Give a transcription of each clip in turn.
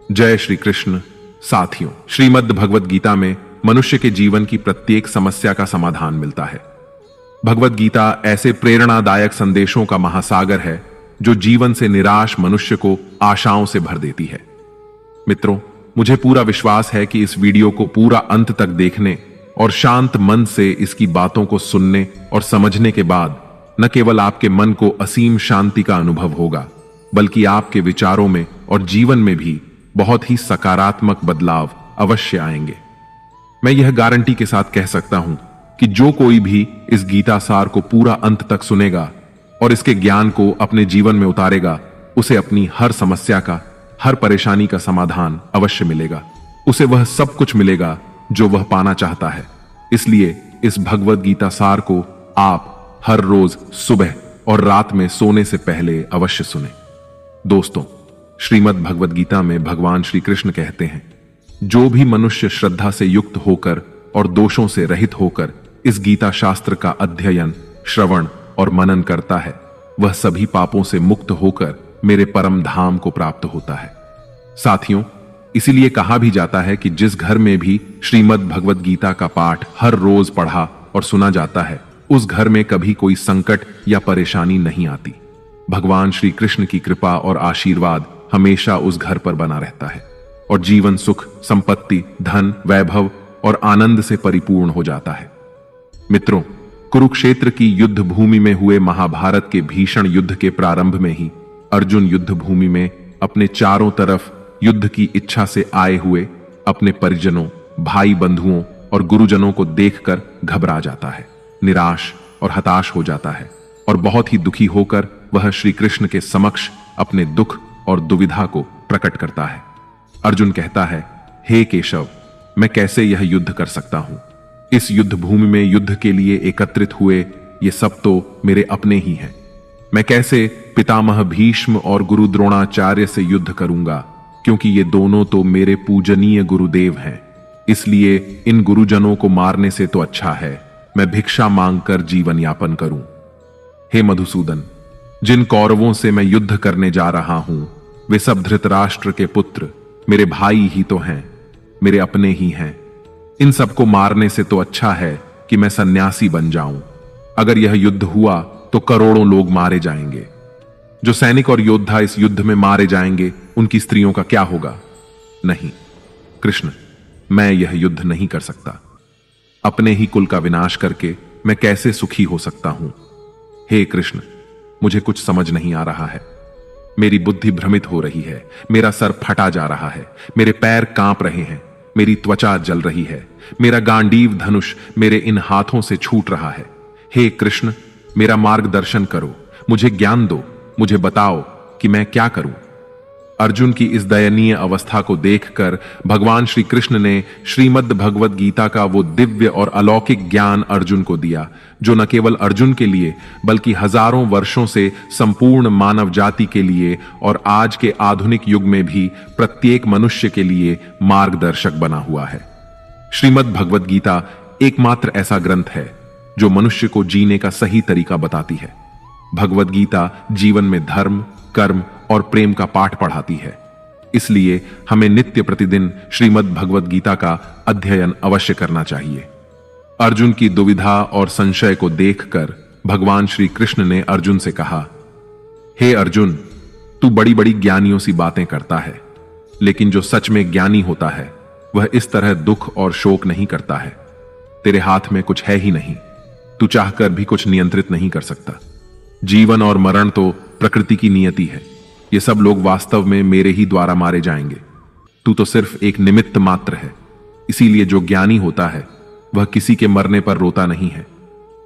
जय श्री कृष्ण। साथियों, श्रीमद् भगवद गीता में मनुष्य के जीवन की प्रत्येक समस्या का समाधान मिलता है। भगवद गीता ऐसे प्रेरणादायक संदेशों का महासागर है जो जीवन से निराश मनुष्य को आशाओं से भर देती है। मित्रों, मुझे पूरा विश्वास है कि इस वीडियो को पूरा अंत तक देखने और शांत मन से इसकी बातों को सुनने और समझने के बाद न केवल आपके मन को असीम शांति का अनुभव होगा, बल्कि आपके विचारों में और जीवन में भी बहुत ही सकारात्मक बदलाव अवश्य आएंगे। मैं यह गारंटी के साथ कह सकता हूं कि जो कोई भी इस गीता सार को पूरा अंत तक सुनेगा और इसके ज्ञान को अपने जीवन में उतारेगा, उसे अपनी हर समस्या का, हर परेशानी का समाधान अवश्य मिलेगा। उसे वह सब कुछ मिलेगा जो वह पाना चाहता है। इसलिए इस भगवद गीता सार को आप हर रोज सुबह और रात में सोने से पहले अवश्य सुने। दोस्तों, श्रीमद् भगवद गीता में भगवान श्री कृष्ण कहते हैं, जो भी मनुष्य श्रद्धा से युक्त होकर और दोषों से रहित होकर इस गीता शास्त्र का अध्ययन, श्रवण और मनन करता है, वह सभी पापों से मुक्त होकर मेरे परम धाम को प्राप्त होता है। साथियों, इसीलिए कहा भी जाता है कि जिस घर में भी श्रीमद् भगवद गीता का पाठ हर रोज पढ़ा और सुना जाता है, उस घर में कभी कोई संकट या परेशानी नहीं आती। भगवान श्री कृष्ण की कृपा और आशीर्वाद हमेशा उस घर पर बना रहता है और जीवन सुख, संपत्ति, धन, वैभव और आनंद से परिपूर्ण हो जाता है। मित्रों, कुरुक्षेत्र की युद्ध भूमि में हुए महाभारत के भीषण युद्ध के प्रारंभ में ही अर्जुन युद्ध भूमि में अपने चारों तरफ युद्ध की इच्छा से आए हुए अपने परिजनों, भाई बंधुओं और गुरुजनों को देखकर घबरा जाता है, निराश और हताश हो जाता है और बहुत ही दुखी होकर वह श्री कृष्ण के समक्ष अपने दुख और दुविधा को प्रकट करता है। अर्जुन कहता है, हे केशव, मैं कैसे यह युद्ध कर सकता हूं? इस युद्ध भूमि में युद्ध के लिए एकत्रित हुए ये सब तो मेरे अपने ही हैं। मैं कैसे पितामह भीष्म और गुरु द्रोणाचार्य से युद्ध करूंगा, क्योंकि ये दोनों तो मेरे पूजनीय गुरुदेव हैं। इसलिए इन गुरुजनों को मारने से तो अच्छा है मैं भिक्षा मांगकर जीवन यापन करूं। हे मधुसूदन, जिन कौरवों से मैं युद्ध करने जा रहा हूं, वे सब धृतराष्ट्र के पुत्र मेरे भाई ही तो हैं, मेरे अपने ही हैं। इन सबको मारने से तो अच्छा है कि मैं सन्यासी बन जाऊं। अगर यह युद्ध हुआ तो करोड़ों लोग मारे जाएंगे। जो सैनिक और योद्धा इस युद्ध में मारे जाएंगे, उनकी स्त्रियों का क्या होगा? नहीं कृष्ण, मैं यह युद्ध नहीं कर सकता। अपने ही कुल का विनाश करके मैं कैसे सुखी हो सकता हूं? हे कृष्ण, मुझे कुछ समझ नहीं आ रहा है। मेरी बुद्धि भ्रमित हो रही है, मेरा सर फटा जा रहा है, मेरे पैर कांप रहे हैं, मेरी त्वचा जल रही है, मेरा गांडीव धनुष मेरे इन हाथों से छूट रहा है। हे कृष्ण, मेरा मार्गदर्शन करो, मुझे ज्ञान दो, मुझे बताओ कि मैं क्या करूं। अर्जुन की इस दयनीय अवस्था को देखकर भगवान श्री कृष्ण ने श्रीमद् भगवद गीता का वो दिव्य और अलौकिक ज्ञान अर्जुन को दिया, जो न केवल अर्जुन के लिए बल्कि हजारों वर्षों से संपूर्ण मानव जाति के लिए और आज के आधुनिक युग में भी प्रत्येक मनुष्य के लिए मार्गदर्शक बना हुआ है। श्रीमद् भगवद गीता एकमात्र ऐसा ग्रंथ है जो मनुष्य को जीने का सही तरीका बताती है। भगवद गीता जीवन में धर्म, कर्म और प्रेम का पाठ पढ़ाती है। इसलिए हमें नित्य प्रतिदिन श्रीमद् भगवद गीता का अध्ययन अवश्य करना चाहिए। अर्जुन की दुविधा और संशय को देखकर भगवान श्री कृष्ण ने अर्जुन से कहा, हे अर्जुन, तू बड़ी बड़ी ज्ञानियों सी बातें करता है, लेकिन जो सच में ज्ञानी होता है वह इस तरह दुख और शोक नहीं करता है। तेरे हाथ में कुछ है ही नहीं, तू चाहकर भी कुछ नियंत्रित नहीं कर सकता। जीवन और मरण तो प्रकृति की नियति है। ये सब लोग वास्तव में मेरे ही द्वारा मारे जाएंगे। तू तो सिर्फ एक निमित्त मात्र है। इसीलिए जो ज्ञानी होता है वह किसी के मरने पर रोता नहीं है।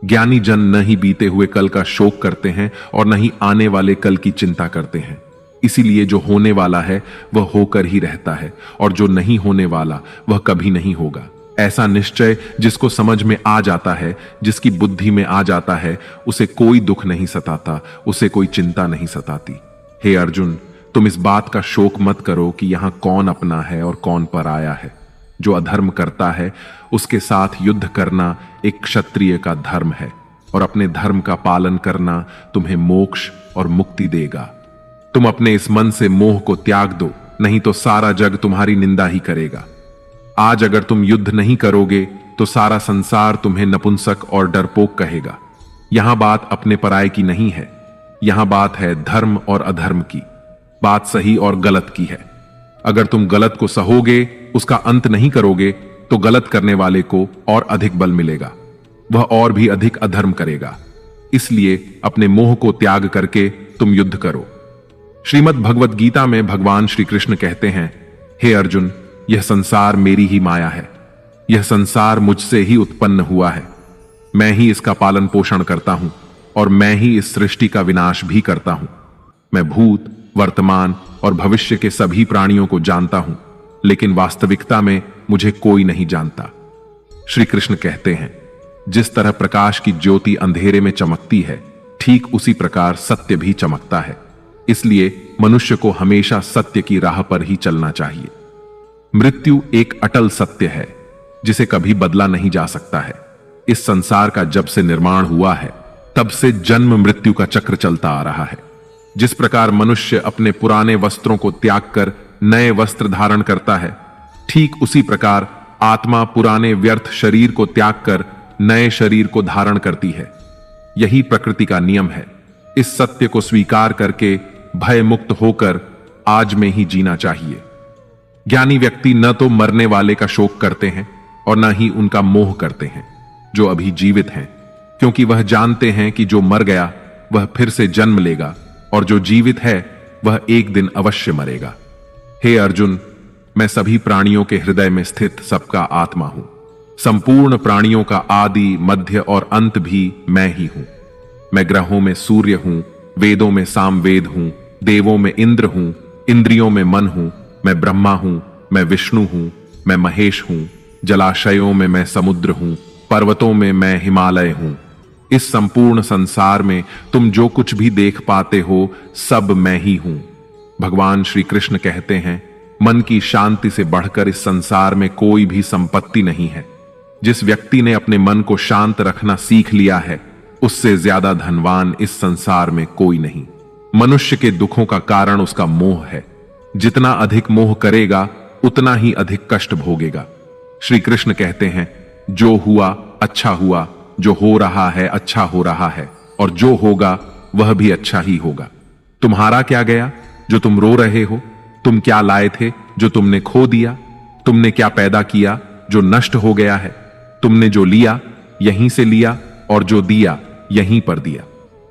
ज्ञानी जन न ही बीते हुए कल का शोक करते हैं और न ही आने वाले कल की चिंता करते हैं। इसीलिए जो होने वाला है वह होकर ही रहता है और जो नहीं होने वाला वह कभी नहीं होगा। ऐसा निश्चय जिसको समझ में आ जाता है, जिसकी बुद्धि में आ जाता है, उसे कोई दुख नहीं सताता, उसे कोई चिंता नहीं सताती। हे अर्जुन, तुम इस बात का शोक मत करो कि यहां कौन अपना है और कौन पराया है। जो अधर्म करता है उसके साथ युद्ध करना एक क्षत्रिय का धर्म है और अपने धर्म का पालन करना तुम्हें मोक्ष और मुक्ति देगा। तुम अपने इस मन से मोह को त्याग दो नहीं तो सारा जग तुम्हारी निंदा ही करेगा। आज अगर तुम युद्ध नहीं करोगे तो सारा संसार तुम्हें नपुंसक और डरपोक कहेगा। यहां बात अपने पराये की नहीं है, यहां बात है धर्म और अधर्म की, बात सही और गलत की है। अगर तुम गलत को सहोगे, उसका अंत नहीं करोगे, तो गलत करने वाले को और अधिक बल मिलेगा, वह और भी अधिक अधर्म करेगा। इसलिए अपने मोह को त्याग करके तुम युद्ध करो। श्रीमद् भगवत गीता में भगवान श्री कृष्ण कहते हैं, हे अर्जुन, यह संसार मेरी ही माया है, यह संसार मुझसे ही उत्पन्न हुआ है, मैं ही इसका पालन पोषण करता हूं और मैं ही इस सृष्टि का विनाश भी करता हूं। मैं भूत, वर्तमान और भविष्य के सभी प्राणियों को जानता हूं, लेकिन वास्तविकता में मुझे कोई नहीं जानता। श्री कृष्ण कहते हैं, जिस तरह प्रकाश की ज्योति अंधेरे में चमकती है, ठीक उसी प्रकार सत्य भी चमकता है। इसलिए मनुष्य को हमेशा सत्य की राह पर ही चलना चाहिए। मृत्यु एक अटल सत्य है जिसे कभी बदला नहीं जा सकता है। इस संसार का जब से निर्माण हुआ है, तब से जन्म मृत्यु का चक्र चलता आ रहा है। जिस प्रकार मनुष्य अपने पुराने वस्त्रों को त्याग कर नए वस्त्र धारण करता है, ठीक उसी प्रकार आत्मा पुराने व्यर्थ शरीर को त्याग कर नए शरीर को धारण करती है। यही प्रकृति का नियम है। इस सत्य को स्वीकार करके भय मुक्त होकर आज में ही जीना चाहिए। ज्ञानी व्यक्ति न तो मरने वाले का शोक करते हैं और न ही उनका मोह करते हैं जो अभी जीवित हैं, क्योंकि वह जानते हैं कि जो मर गया वह फिर से जन्म लेगा और जो जीवित है वह एक दिन अवश्य मरेगा। हे अर्जुन, मैं सभी प्राणियों के हृदय में स्थित सबका आत्मा हूं। संपूर्ण प्राणियों का आदि, मध्य और अंत भी मैं ही हूं। मैं ग्रहों में सूर्य हूं, वेदों में सामवेद हूं, देवों में इंद्र हूं, इंद्रियों में मन हूं, मैं ब्रह्मा हूं, मैं विष्णु हूं, मैं महेश हूं, जलाशयों में मैं समुद्र हूं, पर्वतों में मैं हिमालय हूं। इस संपूर्ण संसार में तुम जो कुछ भी देख पाते हो, सब मैं ही हूं। भगवान श्री कृष्ण कहते हैं, मन की शांति से बढ़कर इस संसार में कोई भी संपत्ति नहीं है। जिस व्यक्ति ने अपने मन को शांत रखना सीख लिया है, उससे ज्यादा धनवान इस संसार में कोई नहीं। मनुष्य के दुखों का कारण उसका मोह है। जितना अधिक मोह करेगा, उतना ही अधिक कष्ट भोगेगा। श्री कृष्ण कहते हैं, जो हुआ अच्छा हुआ, जो हो रहा है अच्छा हो रहा है, और जो होगा वह भी अच्छा ही होगा। तुम्हारा क्या गया जो तुम रो रहे हो? तुम क्या लाए थे जो तुमने खो दिया? तुमने क्या पैदा किया जो नष्ट हो गया है? तुमने जो लिया यहीं से लिया और जो दिया यहीं पर दिया।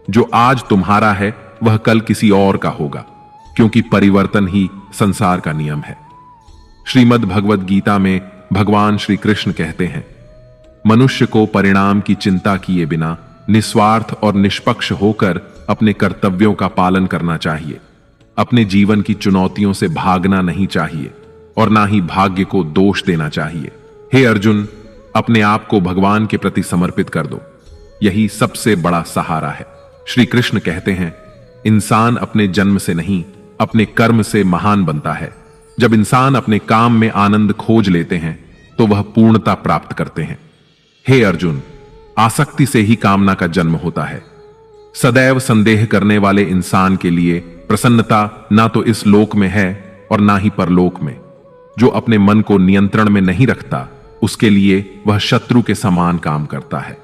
जो आज तुम्हारा है वह कल किसी और का होगा, क्योंकि परिवर्तन ही संसार का नियम है। श्रीमद् भगवत गीता में भगवान श्री कृष्ण कहते हैं, मनुष्य को परिणाम की चिंता किए बिना निस्वार्थ और निष्पक्ष होकर अपने कर्तव्यों का पालन करना चाहिए। अपने जीवन की चुनौतियों से भागना नहीं चाहिए और ना ही भाग्य को दोष देना चाहिए। हे अर्जुन, अपने आप को भगवान के प्रति समर्पित कर दो, यही सबसे बड़ा सहारा है। श्री कृष्ण कहते हैं, इंसान अपने जन्म से नहीं, अपने कर्म से महान बनता है। जब इंसान अपने काम में आनंद खोज लेते हैं तो वह पूर्णता प्राप्त करते हैं। हे अर्जुन, आसक्ति से ही कामना का जन्म होता है। सदैव संदेह करने वाले इंसान के लिए प्रसन्नता ना तो इस लोक में है और ना ही परलोक में। जो अपने मन को नियंत्रण में नहीं रखता, उसके लिए वह शत्रु के समान काम करता है।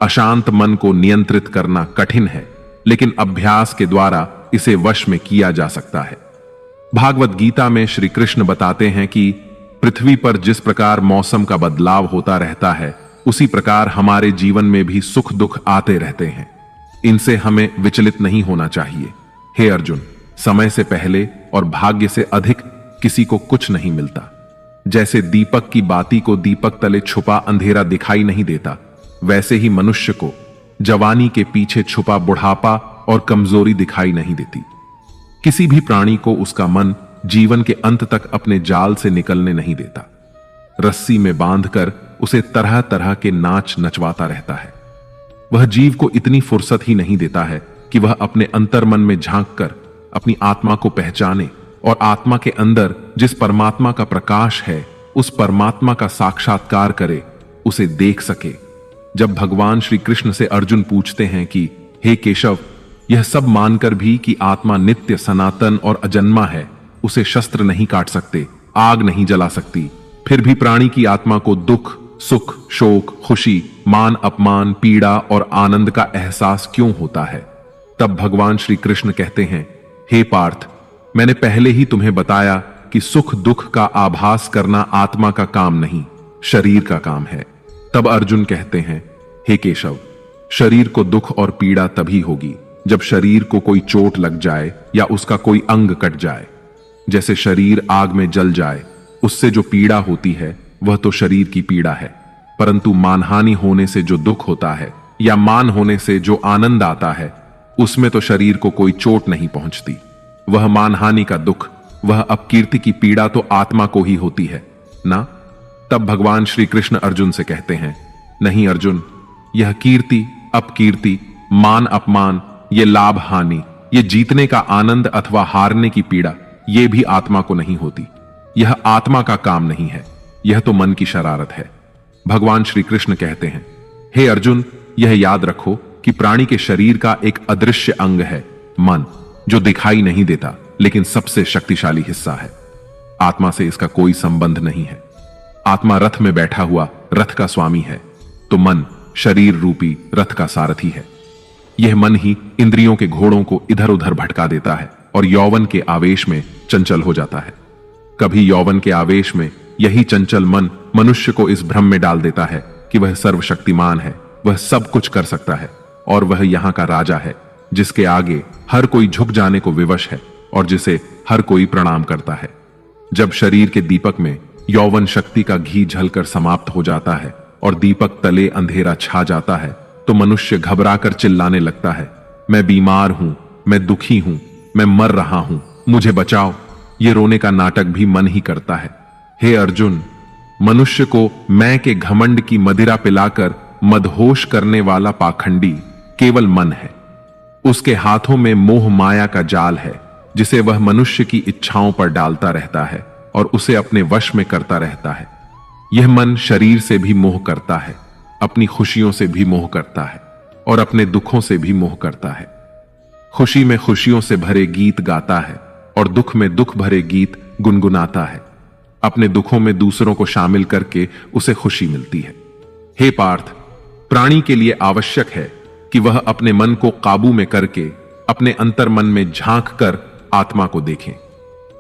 अशांत मन को नियंत्रित करना कठिन है, लेकिन अभ्यास के द्वारा इसे वश में किया जा सकता है। भागवत गीता में श्री कृष्ण बताते हैं कि पृथ्वी पर जिस प्रकार मौसम का बदलाव होता रहता है, उसी प्रकार हमारे जीवन में भी सुख दुख आते रहते हैं। इनसे हमें विचलित नहीं होना चाहिए। हे अर्जुन, समय से पहले और भाग्य से अधिक किसी को कुछ नहीं मिलता। जैसे दीपक की बाती को दीपक तले छुपा अंधेरा दिखाई नहीं देता, वैसे ही मनुष्य को जवानी के पीछे छुपा बुढ़ापा और कमजोरी दिखाई नहीं देती। किसी भी प्राणी को उसका मन जीवन के अंत तक अपने जाल से निकलने नहीं देता। रस्सी में बांधकर उसे तरह तरह के नाच नचवाता रहता है। वह जीव को इतनी फुर्सत ही नहीं देता है कि वह अपने अंतर्मन में झांककर अपनी आत्मा को पहचाने और आत्मा के अंदर जिस परमात्मा का प्रकाश है, उस परमात्मा का साक्षात्कार करे, उसे देख सके। जब भगवान श्री कृष्ण से अर्जुन पूछते हैं कि हे केशव, यह सब मानकर भी कि आत्मा नित्य, सनातन और अजन्मा है, उसे शस्त्र नहीं काट सकते, आग नहीं जला सकती, फिर भी प्राणी की आत्मा को दुख, सुख, शोक, खुशी, मान अपमान, पीड़ा और आनंद का एहसास क्यों होता है? तब भगवान श्री कृष्ण कहते हैं, हे पार्थ, मैंने पहले ही तुम्हें बताया कि सुख दुख का आभास करना आत्मा का काम नहीं, शरीर का काम है। तब अर्जुन कहते हैं, हे केशव, शरीर को दुख और पीड़ा तभी होगी जब शरीर को कोई चोट लग जाए या उसका कोई अंग कट जाए। जैसे शरीर आग में जल जाए, उससे जो पीड़ा होती है वह तो शरीर की पीड़ा है, परंतु मानहानि होने से जो दुख होता है या मान होने से जो आनंद आता है, उसमें तो शरीर को कोई चोट नहीं पहुंचती। वह मानहानि का दुख, वह अपकीर्ति की पीड़ा तो आत्मा को ही होती है ना। तब भगवान श्री कृष्ण अर्जुन से कहते हैं, नहीं अर्जुन, यह कीर्ति अपकीर्ति, मान अपमान, ये लाभ हानि, ये जीतने का आनंद अथवा हारने की पीड़ा, ये भी आत्मा को नहीं होती। यह आत्मा का काम नहीं है, यह तो मन की शरारत है। भगवान श्री कृष्ण कहते हैं, हे अर्जुन, यह याद रखो कि प्राणी के शरीर का एक अदृश्य अंग है मन, जो दिखाई नहीं देता लेकिन सबसे शक्तिशाली हिस्सा है। आत्मा से इसका कोई संबंध नहीं है। आत्मा रथ में बैठा हुआ रथ का स्वामी है, तो मन शरीर रूपी रथ का सारथी है। यह मन ही इंद्रियों के घोड़ों को इधर उधर भटका देता है और यौवन के आवेश में चंचल हो जाता है। कभी यौवन के आवेश में यही चंचल मन मनुष्य को इस भ्रम में डाल देता है कि वह सर्वशक्तिमान है, वह सब कुछ कर सकता है और वह यहां का राजा है, जिसके आगे हर कोई झुक जाने को विवश है और जिसे हर कोई प्रणाम करता है। जब शरीर के दीपक में यौवन शक्ति का घी झलकर समाप्त हो जाता है और दीपक तले अंधेरा छा जाता है, तो मनुष्य घबराकर चिल्लाने लगता है, मैं बीमार हूं, मैं दुखी हूं, मैं मर रहा हूं, मुझे बचाओ। ये रोने का नाटक भी मन ही करता है। हे अर्जुन, मनुष्य को मैं के घमंड की मदिरा पिलाकर मदहोश करने वाला पाखंडी केवल मन है। उसके हाथों में मोह माया का जाल है, जिसे वह मनुष्य की इच्छाओं पर डालता रहता है और उसे अपने वश में करता रहता है। यह मन शरीर से भी मोह करता है, अपनी खुशियों से भी मोह करता है और अपने दुखों से भी मोह करता है। खुशी में खुशियों से भरे गीत गाता है और दुख में दुख भरे गीत गुनगुनाता है। अपने दुखों में दूसरों को शामिल करके उसे खुशी मिलती है। हे पार्थ, प्राणी के लिए आवश्यक है कि वह अपने मन को काबू में करके अपने अंतर मन में झांक कर आत्मा को देखें।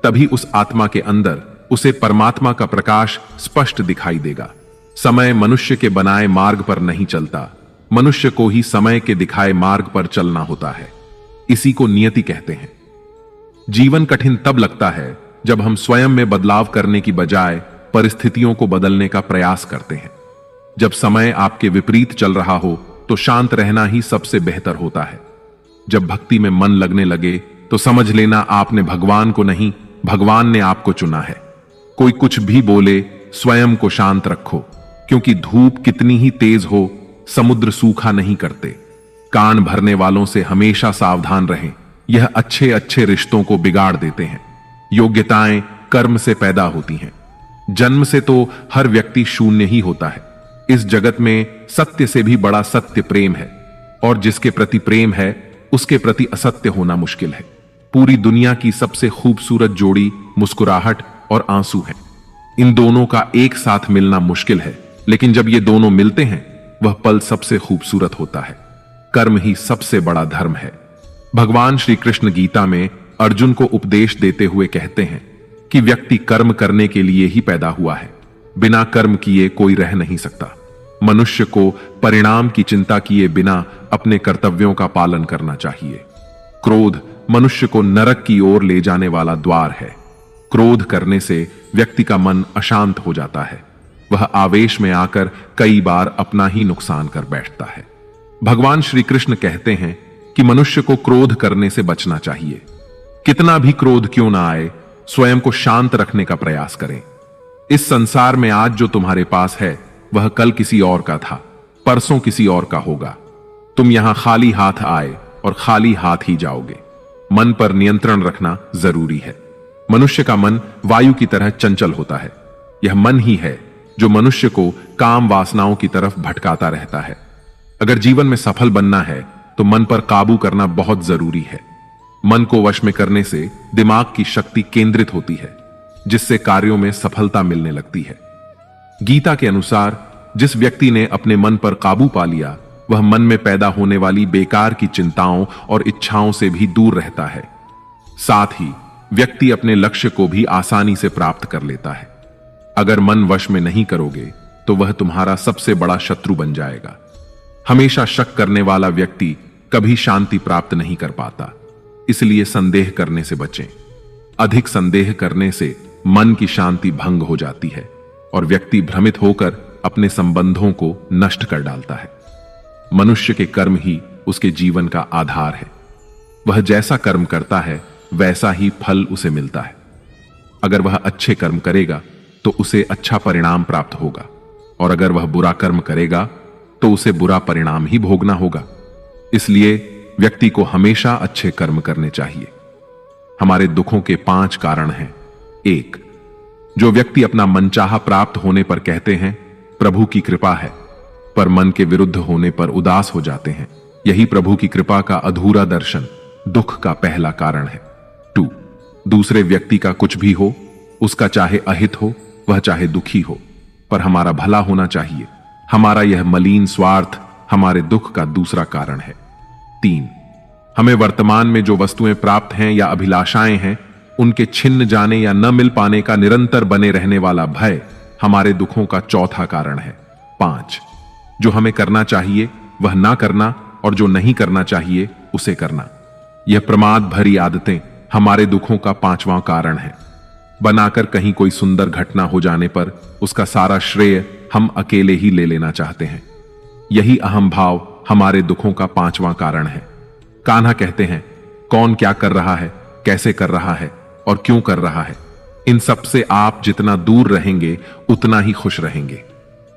तभी उस आत्मा के अंदर उसे परमात्मा का प्रकाश स्पष्ट दिखाई देगा। समय मनुष्य के बनाए मार्ग पर नहीं चलता, मनुष्य को ही समय के दिखाए मार्ग पर चलना होता है। इसी को नियति कहते हैं। जीवन कठिन तब लगता है जब हम स्वयं में बदलाव करने की बजाय परिस्थितियों को बदलने का प्रयास करते हैं। जब समय आपके विपरीत चल रहा हो तो शांत रहना ही सबसे बेहतर होता है। जब भक्ति में मन लगने लगे तो समझ लेना आपने भगवान को नहीं, भगवान ने आपको चुना है। कोई कुछ भी बोले, स्वयं को शांत रखो, क्योंकि धूप कितनी ही तेज हो, समुद्र सूखा नहीं करते। कान भरने वालों से हमेशा सावधान रहें, यह अच्छे अच्छे रिश्तों को बिगाड़ देते हैं। योग्यताएं कर्म से पैदा होती हैं। जन्म से तो हर व्यक्ति शून्य ही होता है। इस जगत में सत्य से भी बड़ा सत्य प्रेम है, और जिसके प्रति प्रेम है उसके प्रति असत्य होना मुश्किल है। पूरी दुनिया की सबसे खूबसूरत जोड़ी मुस्कुराहट और आंसू है। इन दोनों का एक साथ मिलना मुश्किल है, लेकिन जब ये दोनों मिलते हैं वह पल सबसे खूबसूरत होता है। कर्म ही सबसे बड़ा धर्म है। भगवान श्री कृष्ण गीता में अर्जुन को उपदेश देते हुए कहते हैं कि व्यक्ति कर्म करने के लिए ही पैदा हुआ है। बिना कर्म किए कोई रह नहीं सकता। मनुष्य को परिणाम की चिंता किए बिना अपने कर्तव्यों का पालन करना चाहिए। क्रोध मनुष्य को नरक की ओर ले जाने वाला द्वार है। क्रोध करने से व्यक्ति का मन अशांत हो जाता है। वह आवेश में आकर कई बार अपना ही नुकसान कर बैठता है। भगवान श्री कृष्ण कहते हैं कि मनुष्य को क्रोध करने से बचना चाहिए। कितना भी क्रोध क्यों ना आए, स्वयं को शांत रखने का प्रयास करें। इस संसार में आज जो तुम्हारे पास है वह कल किसी और का था, परसों किसी और का होगा। तुम यहां खाली हाथ आए और खाली हाथ ही जाओगे। मन पर नियंत्रण रखना जरूरी है। मनुष्य का मन वायु की तरह चंचल होता है। यह मन ही है जो मनुष्य को काम वासनाओं की तरफ भटकाता रहता है। अगर जीवन में सफल बनना है तो मन पर काबू करना बहुत जरूरी है। मन को वश में करने से दिमाग की शक्ति केंद्रित होती है, जिससे कार्यों में सफलता मिलने लगती है। गीता के अनुसार जिस व्यक्ति ने अपने मन पर काबू पा लिया, वह मन में पैदा होने वाली बेकार की चिंताओं और इच्छाओं से भी दूर रहता है। साथ ही व्यक्ति अपने लक्ष्य को भी आसानी से प्राप्त कर लेता है। अगर मन वश में नहीं करोगे तो वह तुम्हारा सबसे बड़ा शत्रु बन जाएगा। हमेशा शक करने वाला व्यक्ति कभी शांति प्राप्त नहीं कर पाता, इसलिए संदेह करने से बचें। अधिक संदेह करने से मन की शांति भंग हो जाती है और व्यक्ति भ्रमित होकर अपने संबंधों को नष्ट कर डालता है। मनुष्य के कर्म ही उसके जीवन का आधार है। वह जैसा कर्म करता है वैसा ही फल उसे मिलता है। अगर वह अच्छे कर्म करेगा तो उसे अच्छा परिणाम प्राप्त होगा, और अगर वह बुरा कर्म करेगा तो उसे बुरा परिणाम ही भोगना होगा। इसलिए व्यक्ति को हमेशा अच्छे कर्म करने चाहिए। हमारे दुखों के 5 कारण हैं। 1. जो व्यक्ति अपना मनचाहा प्राप्त होने पर कहते हैं प्रभु की कृपा है, पर मन के विरुद्ध होने पर उदास हो जाते हैं, यही प्रभु की कृपा का अधूरा दर्शन दुख का पहला कारण है। 2. दूसरे व्यक्ति का कुछ भी हो, उसका चाहे अहित हो, वह चाहे दुखी हो, पर हमारा भला होना चाहिए। हमारा यह मलिन स्वार्थ हमारे दुख का दूसरा कारण है। 3. हमें वर्तमान में जो वस्तुएं प्राप्त हैं या अभिलाषाएं हैं, उनके छिन्न जाने या न मिल पाने का निरंतर बने रहने वाला भय हमारे दुखों का चौथा कारण है। 5. जो हमें करना चाहिए वह ना करना, और जो नहीं करना चाहिए उसे करना। यह प्रमाद भरी आदतें हमारे दुखों का 5वां कारण है। बनाकर कहीं कोई सुंदर घटना हो जाने पर उसका सारा श्रेय हम अकेले ही ले लेना चाहते हैं। यही अहम भाव हमारे दुखों का 5वां कारण है। कान्हा कहते हैं, कौन क्या कर रहा है, कैसे कर रहा है और क्यों कर रहा है, इन सब से आप जितना दूर रहेंगे उतना ही खुश रहेंगे।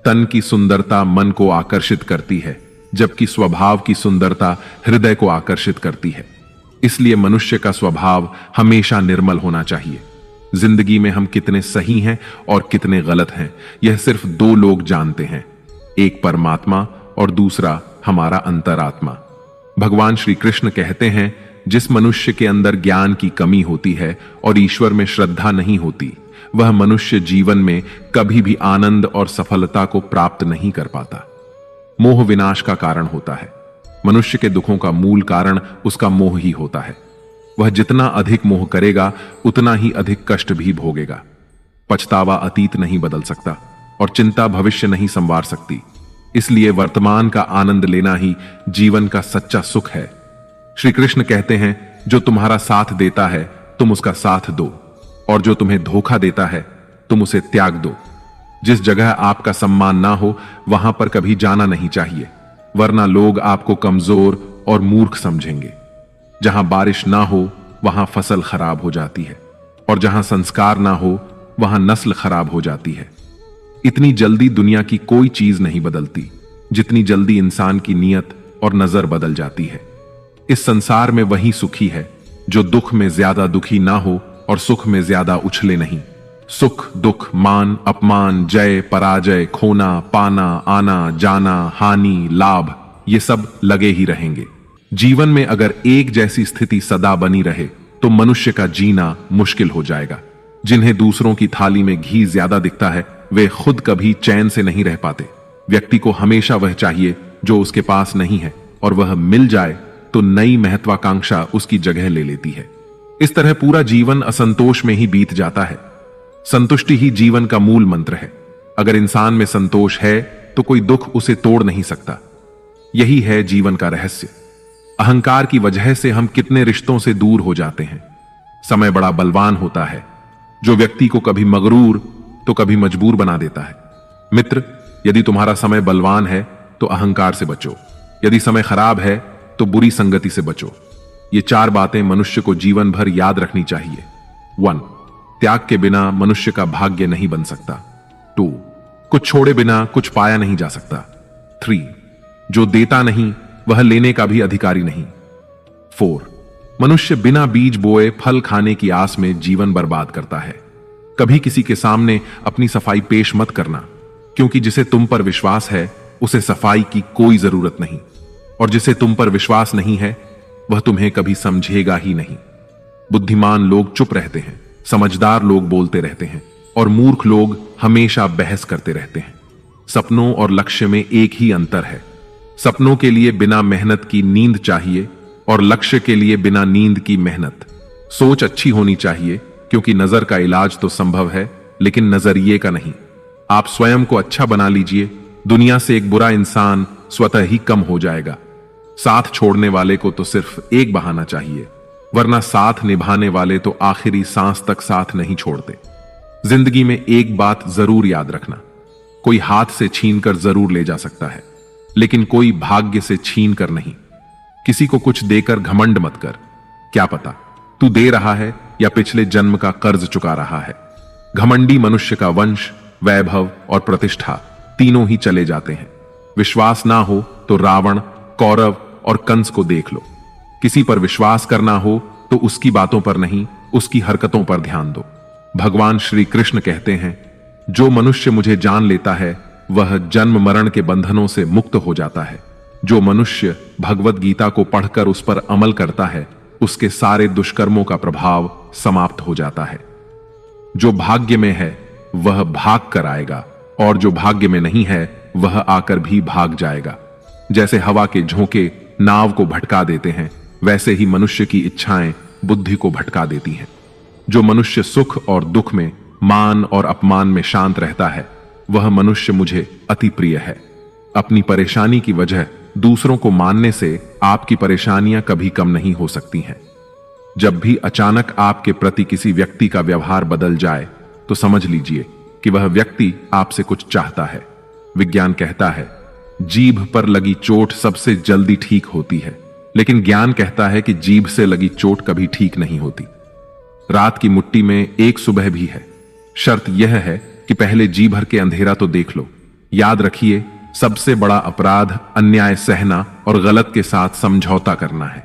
तन की सुंदरता मन को आकर्षित करती है, जबकि स्वभाव की सुंदरता हृदय को आकर्षित करती है। इसलिए मनुष्य का स्वभाव हमेशा निर्मल होना चाहिए। जिंदगी में हम कितने सही हैं और कितने गलत हैं, यह सिर्फ 2 लोग जानते हैं, एक परमात्मा और दूसरा हमारा अंतरात्मा। भगवान श्री कृष्ण कहते हैं, जिस मनुष्य के अंदर ज्ञान की कमी होती है और ईश्वर में श्रद्धा नहीं होती, वह मनुष्य जीवन में कभी भी आनंद और सफलता को प्राप्त नहीं कर पाता। मोह विनाश का कारण होता है। मनुष्य के दुखों का मूल कारण उसका मोह ही होता है। वह जितना अधिक मोह करेगा उतना ही अधिक कष्ट भी भोगेगा। पछतावा अतीत नहीं बदल सकता और चिंता भविष्य नहीं संवार सकती। इसलिए वर्तमान का आनंद लेना ही जीवन का सच्चा सुख है। श्री कृष्ण कहते हैं, जो तुम्हारा साथ देता है तुम उसका साथ दो, और जो तुम्हें धोखा देता है तुम उसे त्याग दो। जिस जगह आपका सम्मान ना हो वहां पर कभी जाना नहीं चाहिए, वरना लोग आपको कमजोर और मूर्ख समझेंगे। जहां बारिश ना हो वहां फसल खराब हो जाती है, और जहां संस्कार ना हो वहां नस्ल खराब हो जाती है। इतनी जल्दी दुनिया की कोई चीज नहीं बदलती जितनी जल्दी इंसान की नीयत और नजर बदल जाती है। इस संसार में वही सुखी है जो दुख में ज्यादा दुखी ना हो और सुख में ज्यादा उछले नहीं। सुख दुख, मान अपमान, जय पराजय, खोना पाना, आना जाना, हानि लाभ, ये सब लगे ही रहेंगे। जीवन में अगर एक जैसी स्थिति सदा बनी रहे तो मनुष्य का जीना मुश्किल हो जाएगा। जिन्हें दूसरों की थाली में घी ज्यादा दिखता है वे खुद कभी चैन से नहीं रह पाते। व्यक्ति को हमेशा वह चाहिए जो उसके पास नहीं है, और वह मिल जाए तो नई महत्वाकांक्षा उसकी जगह ले लेती है। इस तरह पूरा जीवन असंतोष में ही बीत जाता है। संतुष्टि ही जीवन का मूल मंत्र है। अगर इंसान में संतोष है तो कोई दुख उसे तोड़ नहीं सकता। यही है जीवन का रहस्य। अहंकार की वजह से हम कितने रिश्तों से दूर हो जाते हैं। समय बड़ा बलवान होता है, जो व्यक्ति को कभी मगरूर तो कभी मजबूर बना देता है। मित्र, यदि तुम्हारा समय बलवान है तो अहंकार से बचो, यदि समय खराब है तो बुरी संगति से बचो। ये 4 बातें मनुष्य को जीवन भर याद रखनी चाहिए। 1. त्याग के बिना मनुष्य का भाग्य नहीं बन सकता। 2. कुछ छोड़े बिना कुछ पाया नहीं जा सकता। 3. जो देता नहीं वह लेने का भी अधिकारी नहीं। 4. मनुष्य बिना बीज बोए फल खाने की आस में जीवन बर्बाद करता है। कभी किसी के सामने अपनी सफाई पेश मत करना, क्योंकि जिसे तुम पर विश्वास है उसे सफाई की कोई जरूरत नहीं, और जिसे तुम पर विश्वास नहीं है वह तुम्हें कभी समझेगा ही नहीं। बुद्धिमान लोग चुप रहते हैं, समझदार लोग बोलते रहते हैं और मूर्ख लोग हमेशा बहस करते रहते हैं। सपनों और लक्ष्य में एक ही अंतर है। सपनों के लिए बिना मेहनत की नींद चाहिए और लक्ष्य के लिए बिना नींद की मेहनत। सोच अच्छी होनी चाहिए, क्योंकि नजर का इलाज तो संभव है, लेकिन नजरिए का नहीं। आप स्वयं को अच्छा बना लीजिए, दुनिया से एक बुरा इंसान स्वतः ही कम हो जाएगा। साथ छोड़ने वाले को तो सिर्फ एक बहाना चाहिए, वरना साथ निभाने वाले तो आखिरी सांस तक साथ नहीं छोड़ते। जिंदगी में एक बात जरूर याद रखना, कोई हाथ से छीन कर जरूर ले जा सकता है, लेकिन कोई भाग्य से छीन कर नहीं। किसी को कुछ देकर घमंड मत कर, क्या पता तू दे रहा है या पिछले जन्म का कर्ज चुका रहा है। घमंडी मनुष्य का वंश, वैभव और प्रतिष्ठा तीनों ही चले जाते हैं। विश्वास ना हो तो रावण, कौरव और कंस को देख लो। किसी पर विश्वास करना हो तो उसकी बातों पर नहीं, उसकी हरकतों पर ध्यान दो। भगवान श्री कृष्ण कहते हैं, जो मनुष्य मुझे जान लेता है वह जन्म मरण के बंधनों से मुक्त हो जाता है। जो मनुष्य भगवत गीता को पढ़कर उस पर अमल करता है, उसके सारे दुष्कर्मों का प्रभाव समाप्त हो जाता है। जो भाग्य में है वह भाग कर आएगा, और जो भाग्य में नहीं है वह आकर भी भाग जाएगा। जैसे हवा के झोंके नाव को भटका देते हैं, वैसे ही मनुष्य की इच्छाएं बुद्धि को भटका देती हैं। जो मनुष्य सुख और दुख में, मान और अपमान में शांत रहता है, वह मनुष्य मुझे अति प्रिय है। अपनी परेशानी की वजह दूसरों को मानने से आपकी परेशानियां कभी कम नहीं हो सकती हैं। जब भी अचानक आपके प्रति किसी व्यक्ति का व्यवहार बदल जाए, तो समझ लीजिए कि वह व्यक्ति आपसे कुछ चाहता है। विज्ञान कहता है, जीभ पर लगी चोट सबसे जल्दी ठीक होती है, लेकिन ज्ञान कहता है कि जीभ से लगी चोट कभी ठीक नहीं होती। रात की मुट्ठी में एक सुबह भी है। शर्त यह है कि पहले जी भर के अंधेरा तो देख लो। याद रखिए, सबसे बड़ा अपराध अन्याय सहना और गलत के साथ समझौता करना है।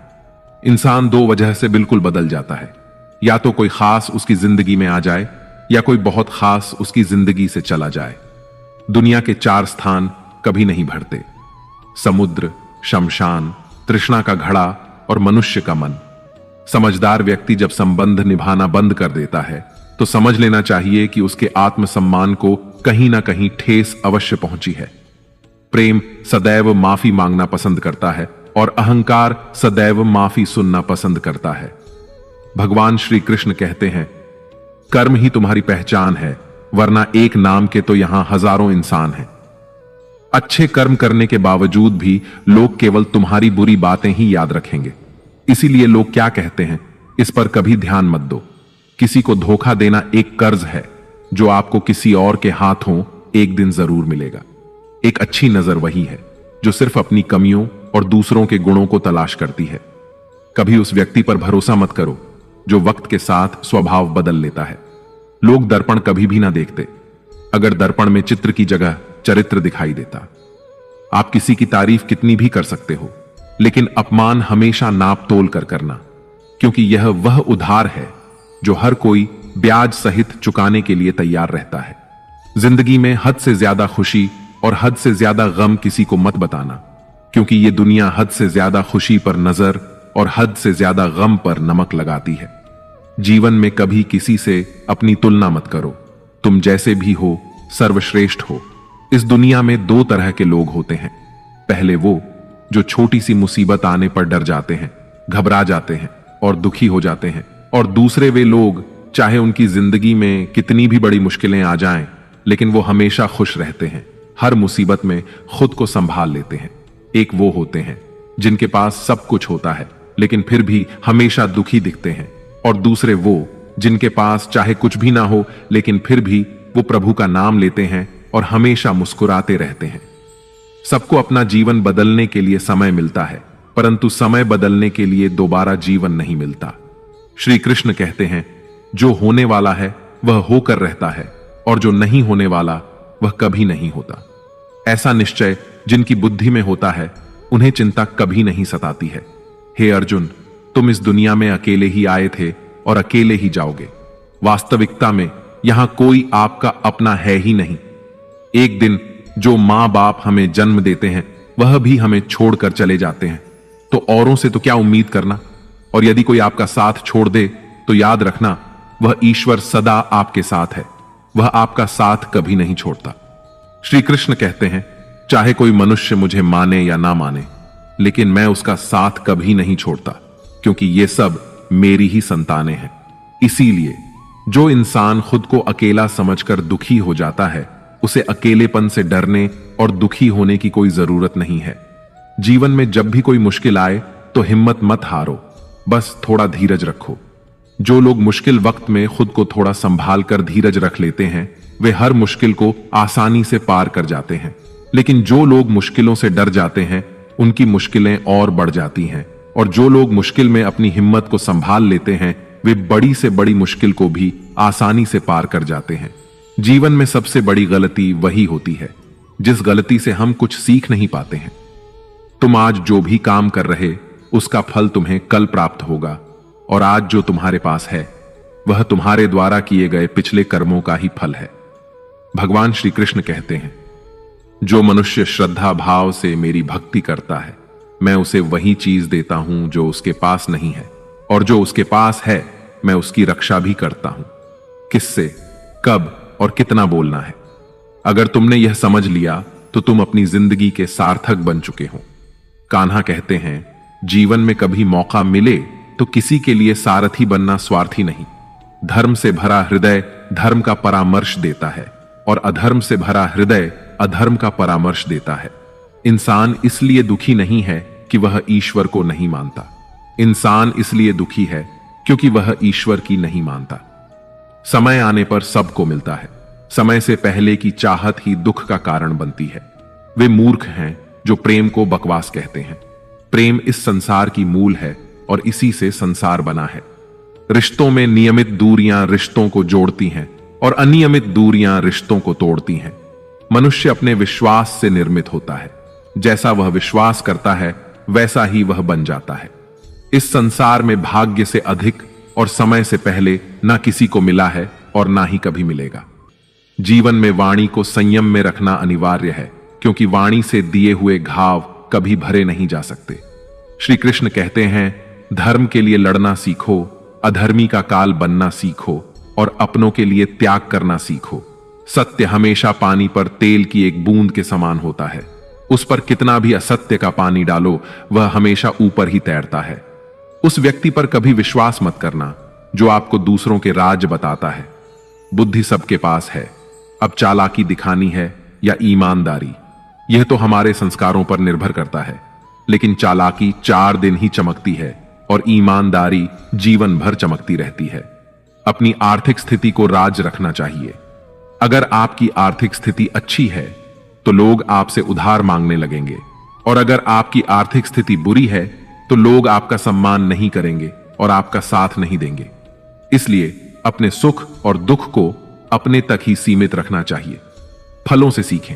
इंसान दो वजह से बिल्कुल बदल जाता है, या तो कोई खास उसकी जिंदगी में आ जाए, या कोई बहुत खास उसकी जिंदगी से चला जाए। दुनिया के चार स्थान कभी नहीं भरते: समुद्र, शमशान, तृष्णा का घड़ा और मनुष्य का मन। समझदार व्यक्ति जब संबंध निभाना बंद कर देता है, तो समझ लेना चाहिए कि उसके आत्मसम्मान को कहीं ना कहीं ठेस अवश्य पहुंची है। प्रेम सदैव माफी मांगना पसंद करता है और अहंकार सदैव माफी सुनना पसंद करता है। भगवान श्री कृष्ण कहते हैं, कर्म ही तुम्हारी पहचान है, वरना एक नाम के तो यहां हजारों इंसान हैं। अच्छे कर्म करने के बावजूद भी लोग केवल तुम्हारी बुरी बातें ही याद रखेंगे। इसीलिए लोग क्या कहते हैं, इस पर कभी ध्यान मत दो। किसी को धोखा देना एक कर्ज है, जो आपको किसी और के हाथों एक दिन जरूर मिलेगा। एक अच्छी नजर वही है जो सिर्फ अपनी कमियों और दूसरों के गुणों को तलाश करती है। कभी उस व्यक्ति पर भरोसा मत करो जो वक्त के साथ स्वभाव बदल लेता है। लोग दर्पण कभी भी ना देखते, अगर दर्पण में चित्र की जगह चरित्र दिखाई देता। आप किसी की तारीफ कितनी भी कर सकते हो, लेकिन अपमान हमेशा नाप तोल कर करना, क्योंकि यह वह उधार है जो हर कोई ब्याज सहित चुकाने के लिए तैयार रहता है। जिंदगी में हद से ज्यादा खुशी और हद से ज्यादा गम किसी को मत बताना, क्योंकि यह दुनिया हद से ज्यादा खुशी पर नजर और हद से ज्यादा गम पर नमक लगाती है। जीवन में कभी किसी से अपनी तुलना मत करो। तुम जैसे भी हो सर्वश्रेष्ठ हो। इस दुनिया में दो तरह के लोग होते हैं। पहले वो जो छोटी सी मुसीबत आने पर डर जाते हैं, घबरा जाते हैं और दुखी हो जाते हैं, और दूसरे वे लोग चाहे उनकी जिंदगी में कितनी भी बड़ी मुश्किलें आ जाएं, लेकिन वो हमेशा खुश रहते हैं, हर मुसीबत में खुद को संभाल लेते हैं। एक वो होते हैं जिनके पास सब कुछ होता है लेकिन फिर भी हमेशा दुखी दिखते हैं, और दूसरे वो जिनके पास चाहे कुछ भी ना हो लेकिन फिर भी वो प्रभु का नाम लेते हैं और हमेशा मुस्कुराते रहते हैं। सबको अपना जीवन बदलने के लिए समय मिलता है, परंतु समय बदलने के लिए दोबारा जीवन नहीं मिलता। श्री कृष्ण कहते हैं, जो होने वाला है वह होकर रहता है, और जो नहीं होने वाला वह कभी नहीं होता। ऐसा निश्चय जिनकी बुद्धि में होता है, उन्हें चिंता कभी नहीं सताती है। हे अर्जुन, तुम इस दुनिया में अकेले ही आए थे और अकेले ही जाओगे। वास्तविकता में यहां कोई आपका अपना है ही नहीं। एक दिन जो मां बाप हमें जन्म देते हैं वह भी हमें छोड़कर चले जाते हैं, तो तो औरों से तो क्या उम्मीद करना। और यदि कोई आपका साथ छोड़ दे तो याद रखना, वह ईश्वर सदा आपके साथ है, वह आपका साथ कभी नहीं छोड़ता। श्री कृष्ण कहते हैं, चाहे कोई मनुष्य मुझे माने या ना माने, लेकिन मैं उसका साथ कभी नहीं छोड़ता, क्योंकि ये सब मेरी ही संतानें हैं। इसीलिए जो इंसान खुद को अकेला समझकर दुखी हो जाता है, उसे अकेलेपन से डरने और दुखी होने की कोई जरूरत नहीं है। जीवन में जब भी कोई मुश्किल आए तो हिम्मत मत हारो, बस थोड़ा धीरज रखो। जो लोग मुश्किल वक्त में खुद को थोड़ा संभाल कर धीरज रख लेते हैं, वे हर मुश्किल को आसानी से पार कर जाते हैं। लेकिन जो लोग मुश्किलों से डर जाते हैं, उनकी मुश्किलें और बढ़ जाती हैं। और जो लोग मुश्किल में अपनी हिम्मत को संभाल लेते हैं, वे बड़ी से बड़ी मुश्किल को भी आसानी से पार कर जाते हैं। जीवन में सबसे बड़ी गलती वही होती है जिस गलती से हम कुछ सीख नहीं पाते हैं। तुम आज जो भी काम कर रहे, उसका फल तुम्हें कल प्राप्त होगा, और आज जो तुम्हारे पास है वह तुम्हारे द्वारा किए गए पिछले कर्मों का ही फल है। भगवान श्री कृष्ण कहते हैं, जो मनुष्य श्रद्धा भाव से मेरी भक्ति करता है, मैं उसे वही चीज देता हूं जो उसके पास नहीं है, और जो उसके पास है मैं उसकी रक्षा भी करता हूं। किससे, कब और कितना बोलना है। अगर तुमने यह समझ लिया तो तुम अपनी जिंदगी के सार्थक बन चुके हो। कान्हा कहते हैं, जीवन में कभी मौका मिले तो किसी के लिए सारथी बनना स्वार्थी नहीं। धर्म से भरा हृदय धर्म का परामर्श देता है, और अधर्म से भरा हृदय अधर्म का परामर्श देता है। इंसान इसलिए दुखी नहीं है कि वह ईश्वर को नहीं मानता। इंसान इसलिए दुखी है क्योंकि वह ईश्वर की नहीं मानता। समय आने पर सबको मिलता है। समय से पहले की चाहत ही दुख का कारण बनती है। वे मूर्ख हैं जो प्रेम को बकवास कहते हैं। प्रेम इस संसार की मूल है और इसी से संसार बना है। रिश्तों में नियमित दूरियां रिश्तों को जोड़ती हैं और अनियमित दूरियां रिश्तों को तोड़ती हैं। मनुष्य अपने विश्वास से निर्मित होता है। जैसा वह विश्वास करता है वैसा ही वह बन जाता है। इस संसार में भाग्य से अधिक और समय से पहले ना किसी को मिला है और ना ही कभी मिलेगा। जीवन में वाणी को संयम में रखना अनिवार्य है, क्योंकि वाणी से दिए हुए घाव कभी भरे नहीं जा सकते। श्री कृष्ण कहते हैं, धर्म के लिए लड़ना सीखो, अधर्मी का काल बनना सीखो, और अपनों के लिए त्याग करना सीखो। सत्य हमेशा पानी पर तेल की एक बूंद के समान होता है। उस पर कितना भी असत्य का पानी डालो, वह हमेशा ऊपर ही तैरता है। उस व्यक्ति पर कभी विश्वास मत करना जो आपको दूसरों के राज बताता है। बुद्धि सबके पास है, अब चालाकी दिखानी है या ईमानदारी, यह तो हमारे संस्कारों पर निर्भर करता है। लेकिन चालाकी 4 दिन ही चमकती है और ईमानदारी जीवन भर चमकती रहती है। अपनी आर्थिक स्थिति को राज रखना चाहिए। अगर आपकी आर्थिक स्थिति अच्छी है तो लोग आपसे उधार मांगने लगेंगे, और अगर आपकी आर्थिक स्थिति बुरी है तो लोग आपका सम्मान नहीं करेंगे और आपका साथ नहीं देंगे। इसलिए अपने सुख और दुख को अपने तक ही सीमित रखना चाहिए। फलों से सीखें।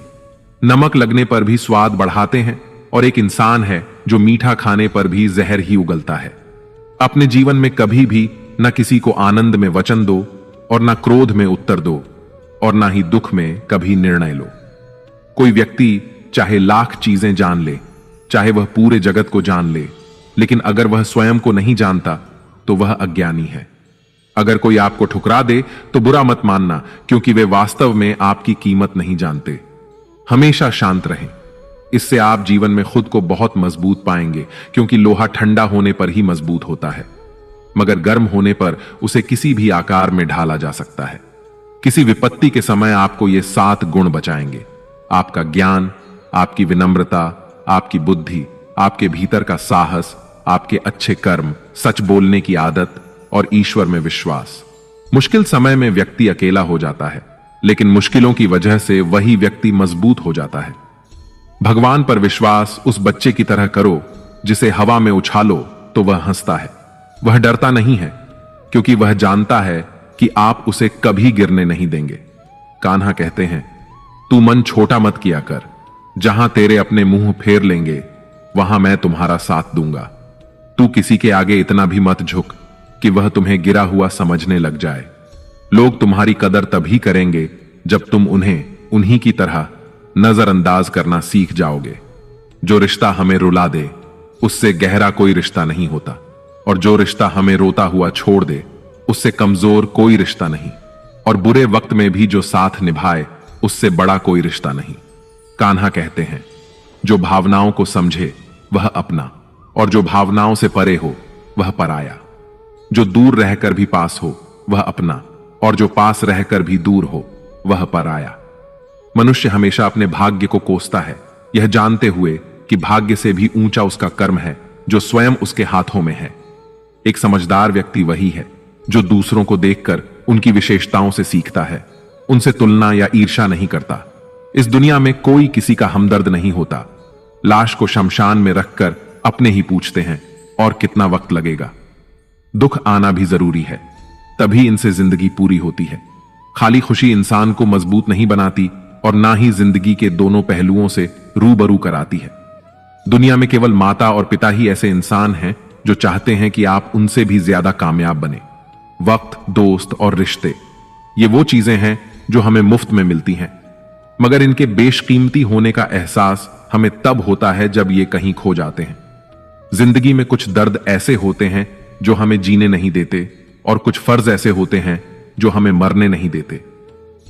नमक लगने पर भी स्वाद बढ़ाते हैं, और एक इंसान है जो मीठा खाने पर भी जहर ही उगलता है। अपने जीवन में कभी भी न किसी को आनंद में वचन दो और न क्रोध में उत्तर दो, और न ही दुख में कभी निर्णय लो। कोई व्यक्ति चाहे लाख चीजें जान ले, चाहे वह पूरे जगत को जान ले, लेकिन अगर वह स्वयं को नहीं जानता तो वह अज्ञानी है। अगर कोई आपको ठुकरा दे तो बुरा मत मानना, क्योंकि वे वास्तव में आपकी कीमत नहीं जानते। हमेशा शांत रहें। इससे आप जीवन में खुद को बहुत मजबूत पाएंगे, क्योंकि लोहा ठंडा होने पर ही मजबूत होता है, मगर गर्म होने पर उसे किसी भी आकार में ढाला जा सकता है। किसी विपत्ति के समय आपको ये 7 गुण बचाएंगे: आपका ज्ञान, आपकी विनम्रता, आपकी बुद्धि, आपके भीतर का साहस, आपके अच्छे कर्म, सच बोलने की आदत और ईश्वर में विश्वास। मुश्किल समय में व्यक्ति अकेला हो जाता है, लेकिन मुश्किलों की वजह से वही व्यक्ति मजबूत हो जाता है। भगवान पर विश्वास उस बच्चे की तरह करो जिसे हवा में उछालो तो वह हंसता है। वह डरता नहीं है, क्योंकि वह जानता है कि आप उसे कभी गिरने नहीं देंगे। कान्हा कहते हैं, तू मन छोटा मत किया कर, जहां तेरे अपने मुंह फेर लेंगे वहां मैं तुम्हारा साथ दूंगा। तू किसी के आगे इतना भी मत झुक कि वह तुम्हें गिरा हुआ समझने लग जाए। लोग तुम्हारी कदर तभी करेंगे जब तुम उन्हें उन्हीं की तरह नजरअंदाज करना सीख जाओगे। जो रिश्ता हमें रुला दे उससे गहरा कोई रिश्ता नहीं होता, और जो रिश्ता हमें रोता हुआ छोड़ दे उससे कमजोर कोई रिश्ता नहीं, और बुरे वक्त में भी जो साथ निभाए उससे बड़ा कोई रिश्ता नहीं। कान्हा कहते हैं, जो भावनाओं को समझे वह अपना, और जो भावनाओं से परे हो वह पराया। जो दूर रहकर भी पास हो वह अपना, और जो पास रहकर भी दूर हो वह पराया। मनुष्य हमेशा अपने भाग्य को कोसता है, यह जानते हुए कि भाग्य से भी ऊंचा उसका कर्म है जो स्वयं उसके हाथों में है। एक समझदार व्यक्ति वही है जो दूसरों को देखकर उनकी विशेषताओं से सीखता है, उनसे तुलना या ईर्ष्या नहीं करता। इस दुनिया में कोई किसी का हमदर्द नहीं होता। लाश को शमशान में रखकर अपने ही पूछते हैं, और कितना वक्त लगेगा। दुख आना भी जरूरी है, तभी इनसे जिंदगी पूरी होती है। खाली खुशी इंसान को मजबूत नहीं बनाती, और ना ही जिंदगी के दोनों पहलुओं से रूबरू कराती है। दुनिया में केवल माता और पिता ही ऐसे इंसान हैं जो चाहते हैं कि आप उनसे भी ज्यादा कामयाब बने। वक्त, दोस्त और रिश्ते, ये वो चीजें हैं जो हमें मुफ्त में मिलती हैं, मगर इनके बेशकीमती होने का एहसास हमें तब होता है जब ये कहीं खो जाते हैं। जिंदगी में कुछ दर्द ऐसे होते हैं जो हमें जीने नहीं देते, और कुछ फर्ज ऐसे होते हैं जो हमें मरने नहीं देते।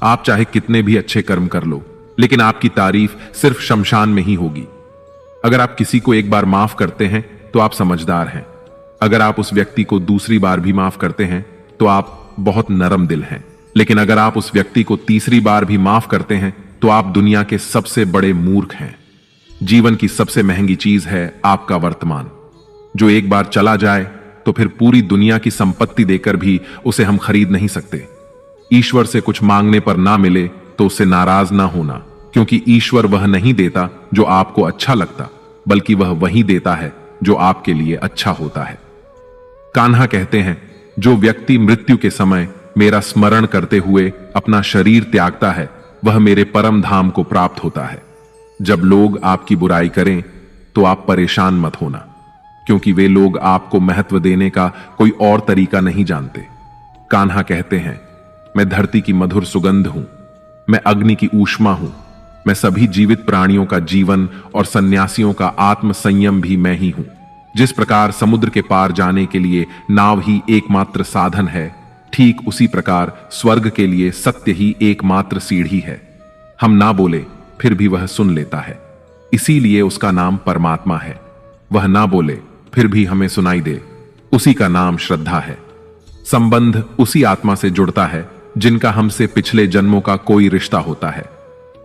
आप चाहे कितने भी अच्छे कर्म कर लो, लेकिन आपकी तारीफ सिर्फ शमशान में ही होगी। अगर आप किसी को एक बार माफ करते हैं तो आप समझदार हैं। अगर आप उस व्यक्ति को दूसरी बार भी माफ करते हैं तो आप बहुत नरम दिल हैं। लेकिन अगर आप उस व्यक्ति को तीसरी बार भी माफ करते हैं तो आप दुनिया के सबसे बड़े मूर्ख हैं। जीवन की सबसे महंगी चीज है आपका वर्तमान, जो एक बार चला जाए तो फिर पूरी दुनिया की संपत्ति देकर भी उसे हम खरीद नहीं सकते। ईश्वर से कुछ मांगने पर ना मिले तो उससे नाराज ना होना, क्योंकि ईश्वर वह नहीं देता जो आपको अच्छा लगता, बल्कि वह वही देता है जो आपके लिए अच्छा होता है। कान्हा कहते हैं, जो व्यक्ति मृत्यु के समय मेरा स्मरण करते हुए अपना शरीर त्यागता है वह मेरे परम धाम को प्राप्त होता है। जब लोग आपकी बुराई करें तो आप परेशान मत होना, क्योंकि वे लोग आपको महत्व देने का कोई और तरीका नहीं जानते। कान्हा कहते हैं, मैं धरती की मधुर सुगंध हूं, मैं अग्नि की ऊष्मा हूं, मैं सभी जीवित प्राणियों का जीवन और सन्यासियों का आत्म संयम भी मैं ही हूं। जिस प्रकार समुद्र के पार जाने के लिए नाव ही एकमात्र साधन है, ठीक उसी प्रकार स्वर्ग के लिए सत्य ही एकमात्र सीढ़ी है। हम ना बोले फिर भी वह सुन लेता है, इसीलिए उसका नाम परमात्मा है। वह ना बोले फिर भी हमें सुनाई दे, उसी का नाम श्रद्धा है। संबंध उसी आत्मा से जुड़ता है जिनका हमसे पिछले जन्मों का कोई रिश्ता होता है,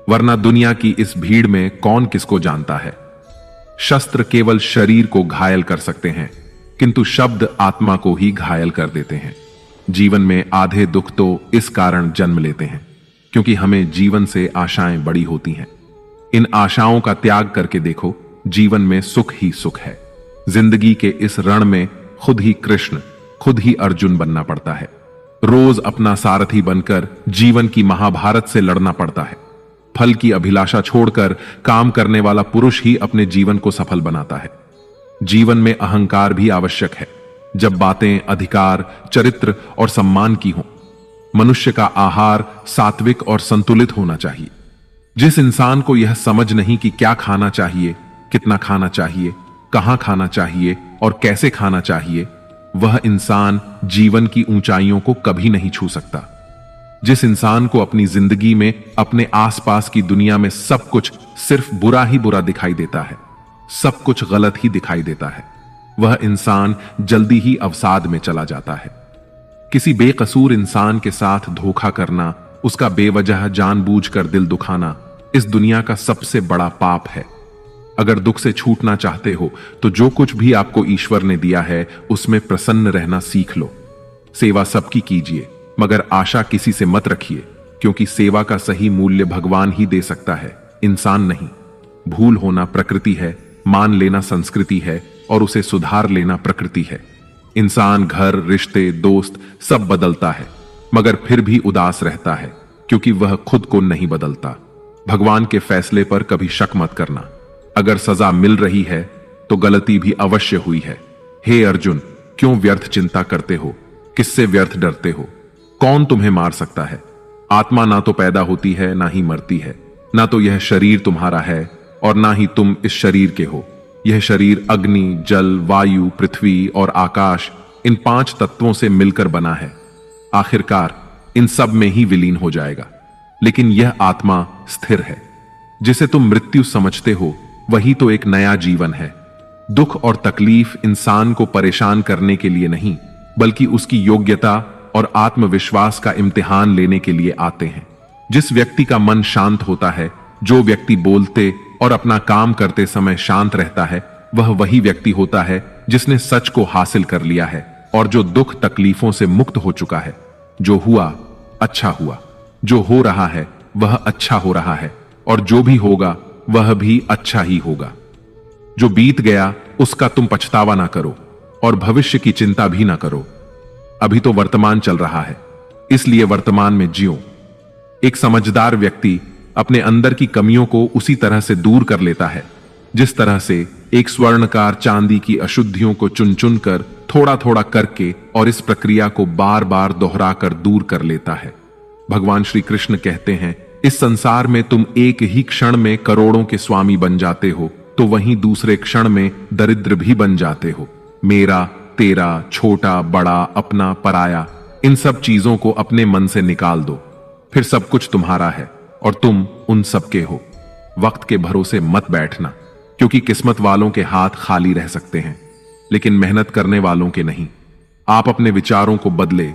वरना दुनिया की इस भीड़ में कौन किसको जानता है। शस्त्र केवल शरीर को घायल कर सकते हैं, किंतु शब्द आत्मा को ही घायल कर देते हैं। जीवन में आधे दुख तो इस कारण जन्म लेते हैं क्योंकि हमें जीवन से आशाएं बड़ी होती हैं। इन आशाओं का त्याग करके देखो, जीवन में सुख ही सुख है। जिंदगी के इस रण में खुद ही कृष्ण, खुद ही अर्जुन बनना पड़ता है। रोज अपना सारथी बनकर जीवन की महाभारत से लड़ना पड़ता है। फल की अभिलाषा छोड़कर काम करने वाला पुरुष ही अपने जीवन को सफल बनाता है। जीवन में अहंकार भी आवश्यक है, जब बातें अधिकार, चरित्र और सम्मान की हों। मनुष्य का आहार सात्विक और संतुलित होना चाहिए। जिस इंसान को यह समझ नहीं कि क्या खाना चाहिए, कितना खाना चाहिए, कहां खाना चाहिए और कैसे खाना चाहिए, वह इंसान जीवन की ऊंचाइयों को कभी नहीं छू सकता। जिस इंसान को अपनी जिंदगी में अपने आसपास की दुनिया में सब कुछ सिर्फ बुरा ही बुरा दिखाई देता है, सब कुछ गलत ही दिखाई देता है, वह इंसान जल्दी ही अवसाद में चला जाता है। किसी बेकसूर इंसान के साथ धोखा करना, उसका बेवजह जानबूझकर दिल दुखाना इस दुनिया का सबसे बड़ा पाप है। अगर दुख से छूटना चाहते हो तो जो कुछ भी आपको ईश्वर ने दिया है उसमें प्रसन्न रहना सीख लो। सेवा सबकी कीजिए, मगर आशा किसी से मत रखिए, क्योंकि सेवा का सही मूल्य भगवान ही दे सकता है, इंसान नहीं। भूल होना प्रकृति है, मान लेना संस्कृति है और उसे सुधार लेना प्रकृति है। इंसान घर, रिश्ते, दोस्त सब बदलता है, मगर फिर भी उदास रहता है क्योंकि वह खुद को नहीं बदलता। भगवान के फैसले पर कभी शक मत करना। अगर सजा मिल रही है तो गलती भी अवश्य हुई है। हे अर्जुन, क्यों व्यर्थ चिंता करते हो? किससे व्यर्थ डरते हो? कौन तुम्हें मार सकता है? आत्मा ना तो पैदा होती है ना ही मरती है, ना तो यह शरीर तुम्हारा है और ना ही तुम इस शरीर के हो। यह शरीर अग्नि, जल, वायु, पृथ्वी और आकाश, इन 5 तत्वों से मिलकर बना है। आखिरकार इन सब में ही विलीन हो जाएगा। लेकिन यह आत्मा स्थिर है। जिसे तुम मृत्यु समझते हो वही तो एक नया जीवन है। दुख और तकलीफ इंसान को परेशान करने के लिए नहीं, बल्कि उसकी योग्यता और आत्मविश्वास का इम्तिहान लेने के लिए आते हैं। जिस व्यक्ति का मन शांत होता है, जो व्यक्ति बोलते और अपना काम करते समय शांत रहता है, वह वही व्यक्ति होता है जिसने सच को हासिल कर लिया है और जो दुख तकलीफों से मुक्त हो चुका है। जो हुआ अच्छा हुआ, जो हो रहा है वह अच्छा हो रहा है, और जो भी होगा वह भी अच्छा ही होगा। जो बीत गया उसका तुम पछतावा ना करो और भविष्य की चिंता भी ना करो। अभी तो वर्तमान चल रहा है, इसलिए वर्तमान में जियो। एक समझदार व्यक्ति अपने अंदर की कमियों को उसी तरह से दूर कर लेता है जिस तरह से एक स्वर्णकार चांदी की अशुद्धियों को चुन चुन कर थोड़ा थोड़ा करके और इस प्रक्रिया को बार बार दोहराकर दूर कर लेता है। भगवान श्री कृष्ण कहते हैं, इस संसार में तुम एक ही क्षण में करोड़ों के स्वामी बन जाते हो, तो वहीं दूसरे क्षण में दरिद्र भी बन जाते हो। मेरा, तेरा, छोटा, बड़ा, अपना, पराया, इन सब चीजों को अपने मन से निकाल दो, फिर सब कुछ तुम्हारा है और तुम उन सबके हो। वक्त के भरोसे मत बैठना, क्योंकि किस्मत वालों के हाथ खाली रह सकते हैं, लेकिन मेहनत करने वालों के नहीं। आप अपने विचारों को बदले,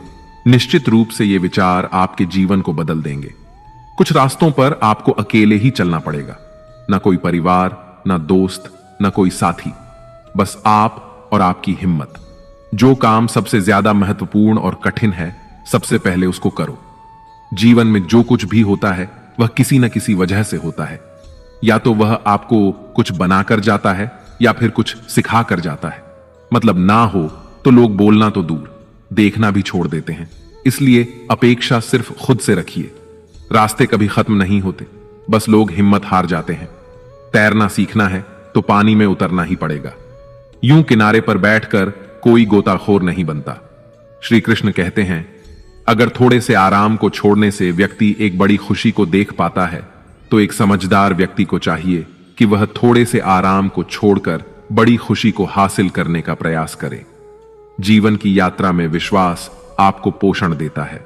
निश्चित रूप से ये विचार आपके जीवन को बदल देंगे। कुछ रास्तों पर आपको अकेले ही चलना पड़ेगा, ना कोई परिवार, ना दोस्त, ना कोई साथी, बस आप और आपकी हिम्मत। जो काम सबसे ज्यादा महत्वपूर्ण और कठिन है, सबसे पहले उसको करो। जीवन में जो कुछ भी होता है वह किसी न किसी वजह से होता है। या तो वह आपको कुछ बनाकर जाता है या फिर कुछ सिखा कर जाता है। मतलब ना हो तो लोग बोलना तो दूर, देखना भी छोड़ देते हैं। इसलिए अपेक्षा सिर्फ खुद से रखिए। रास्ते कभी खत्म नहीं होते, बस लोग हिम्मत हार जाते हैं। तैरना सीखना है तो पानी में उतरना ही पड़ेगा। यूं किनारे पर बैठकर कोई गोताखोर नहीं बनता। श्री कृष्ण कहते हैं, अगर थोड़े से आराम को छोड़ने से व्यक्ति एक बड़ी खुशी को देख पाता है, तो एक समझदार व्यक्ति को चाहिए कि वह थोड़े से आराम को छोड़कर बड़ी खुशी को हासिल करने का प्रयास करे। जीवन की यात्रा में विश्वास आपको पोषण देता है।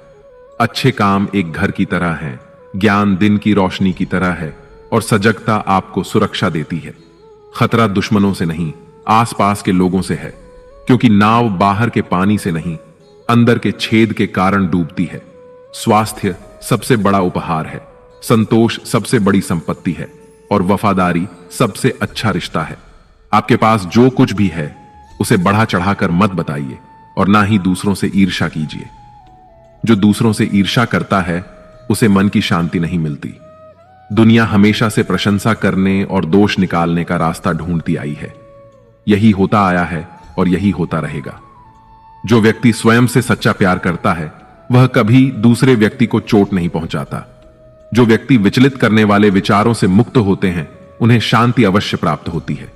अच्छे काम एक घर की तरह हैं, ज्ञान दिन की रोशनी की तरह है और सजगता आपको सुरक्षा देती है। खतरा दुश्मनों से नहीं, आसपास के लोगों से है, क्योंकि नाव बाहर के पानी से नहीं, अंदर के छेद के कारण डूबती है। स्वास्थ्य सबसे बड़ा उपहार है, संतोष सबसे बड़ी संपत्ति है और वफादारी सबसे अच्छा रिश्ता है। आपके पास जो कुछ भी है उसे बढ़ा चढ़ाकर मत बताइए और ना ही दूसरों से ईर्ष्या कीजिए। जो दूसरों से ईर्ष्या करता है उसे मन की शांति नहीं मिलती। दुनिया हमेशा से प्रशंसा करने और दोष निकालने का रास्ता ढूंढती आई है। यही होता आया है और यही होता रहेगा। जो व्यक्ति स्वयं से सच्चा प्यार करता है वह कभी दूसरे व्यक्ति को चोट नहीं पहुंचाता। जो व्यक्ति विचलित करने वाले विचारों से मुक्त होते हैं उन्हें शांति अवश्य प्राप्त होती है।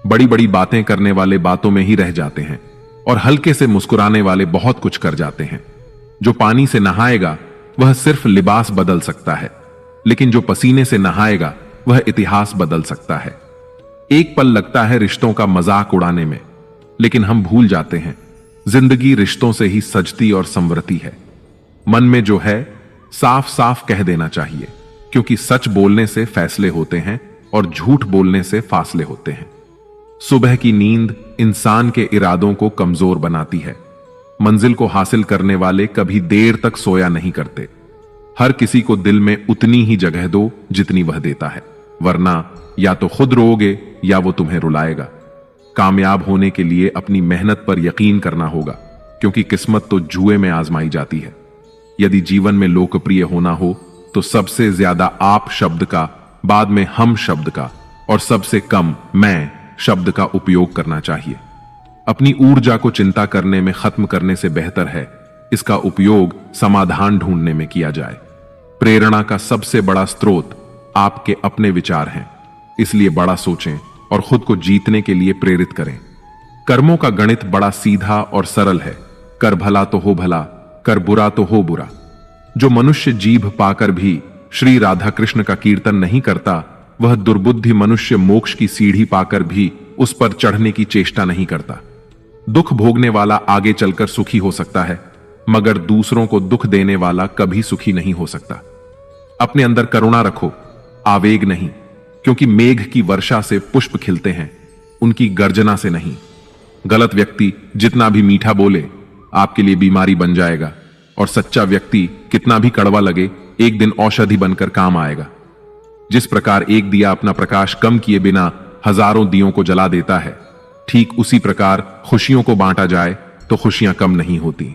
बड़ी बड़ी बातें करने वाले बातों में ही रह जाते हैं और हल्के से मुस्कुराने वाले बहुत कुछ कर जाते हैं। जो पानी से नहाएगा वह सिर्फ लिबास बदल सकता है, लेकिन जो पसीने से नहाएगा वह इतिहास बदल सकता है। एक पल लगता है रिश्तों का मजाक उड़ाने में, लेकिन हम भूल जाते हैं जिंदगी रिश्तों से ही सजती और संवरती है। मन में जो है साफ साफ कह देना चाहिए, क्योंकि सच बोलने से फैसले होते हैं और झूठ बोलने से फासले होते हैं। सुबह की नींद इंसान के इरादों को कमजोर बनाती है। मंजिल को हासिल करने वाले कभी देर तक सोया नहीं करते। हर किसी को दिल में उतनी ही जगह दो जितनी वह देता है, वरना या तो खुद रोओगे या वो तुम्हें रुलाएगा। कामयाब होने के लिए अपनी मेहनत पर यकीन करना होगा, क्योंकि किस्मत तो जुए में आजमाई जाती है। यदि जीवन में लोकप्रिय होना हो तो सबसे ज्यादा आप शब्द का, बाद में हम शब्द का और सबसे कम मैं शब्द का उपयोग करना चाहिए। अपनी ऊर्जा को चिंता करने में खत्म करने से बेहतर है इसका उपयोग समाधान ढूंढने में किया जाए। प्रेरणा का सबसे बड़ा स्रोत आपके अपने विचार हैं, इसलिए बड़ा सोचें और खुद को जीतने के लिए प्रेरित करें। कर्मों का गणित बड़ा सीधा और सरल है। कर भला तो हो भला, कर बुरा तो हो बुरा। जो मनुष्य जीभ पाकर भी श्री राधा कृष्ण का कीर्तन नहीं करता, वह दुर्बुद्धि मनुष्य मोक्ष की सीढ़ी पाकर भी उस पर चढ़ने की चेष्टा नहीं करता। दुख भोगने वाला आगे चलकर सुखी हो सकता है, मगर दूसरों को दुख देने वाला कभी सुखी नहीं हो सकता। अपने अंदर करुणा रखो, आवेग नहीं, क्योंकि मेघ की वर्षा से पुष्प खिलते हैं, उनकी गर्जना से नहीं। गलत व्यक्ति जितना भी मीठा बोले आपके लिए बीमारी बन जाएगा, और सच्चा व्यक्ति कितना भी कड़वा लगे एक दिन औषधि बनकर काम आएगा। जिस प्रकार एक दिया अपना प्रकाश कम किए बिना हजारों दियों को जला देता है, ठीक उसी प्रकार खुशियों को बांटा जाए तो खुशियां कम नहीं होती।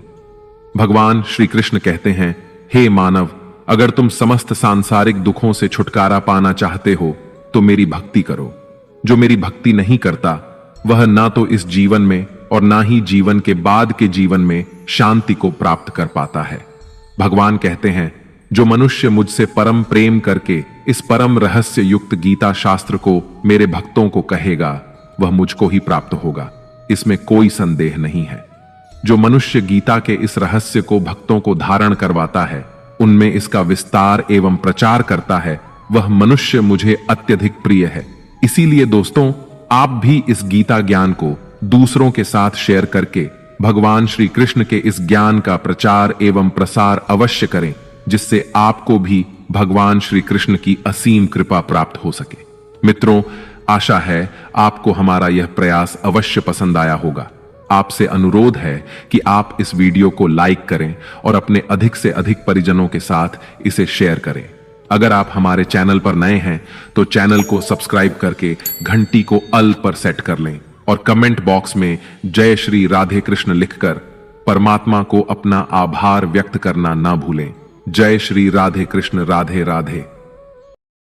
भगवान श्री कृष्ण कहते हैं, हे मानव, अगर तुम समस्त सांसारिक दुखों से छुटकारा पाना चाहते हो तो मेरी भक्ति करो। जो मेरी भक्ति नहीं करता वह ना तो इस जीवन में और ना ही जीवन के बाद के जीवन में शांति को प्राप्त कर पाता है। भगवान कहते हैं, जो मनुष्य मुझसे परम प्रेम करके इस परम रहस्य युक्त गीता शास्त्र को मेरे भक्तों को कहेगा वह मुझको ही प्राप्त होगा, इसमें कोई संदेह नहीं है। जो मनुष्य गीता के इस रहस्य को भक्तों को धारण करवाता है, उनमें इसका विस्तार एवं प्रचार करता है, वह मनुष्य मुझे अत्यधिक प्रिय है। इसीलिए दोस्तों, आप भी इस गीता ज्ञान को दूसरों के साथ शेयर करके भगवान श्री कृष्ण के इस ज्ञान का प्रचार एवं प्रसार अवश्य करें, जिससे आपको भी भगवान श्री कृष्ण की असीम कृपा प्राप्त हो सके। मित्रों, आशा है आपको हमारा यह प्रयास अवश्य पसंद आया होगा। आपसे अनुरोध है कि आप इस वीडियो को लाइक करें और अपने अधिक से अधिक परिजनों के साथ इसे शेयर करें। अगर आप हमारे चैनल पर नए हैं तो चैनल को सब्सक्राइब करके घंटी को अल पर सेट कर लें और कमेंट बॉक्स में जय श्री राधे कृष्ण लिखकर परमात्मा को अपना आभार व्यक्त करना ना भूलें। जय श्री राधे कृष्ण, राधे राधे।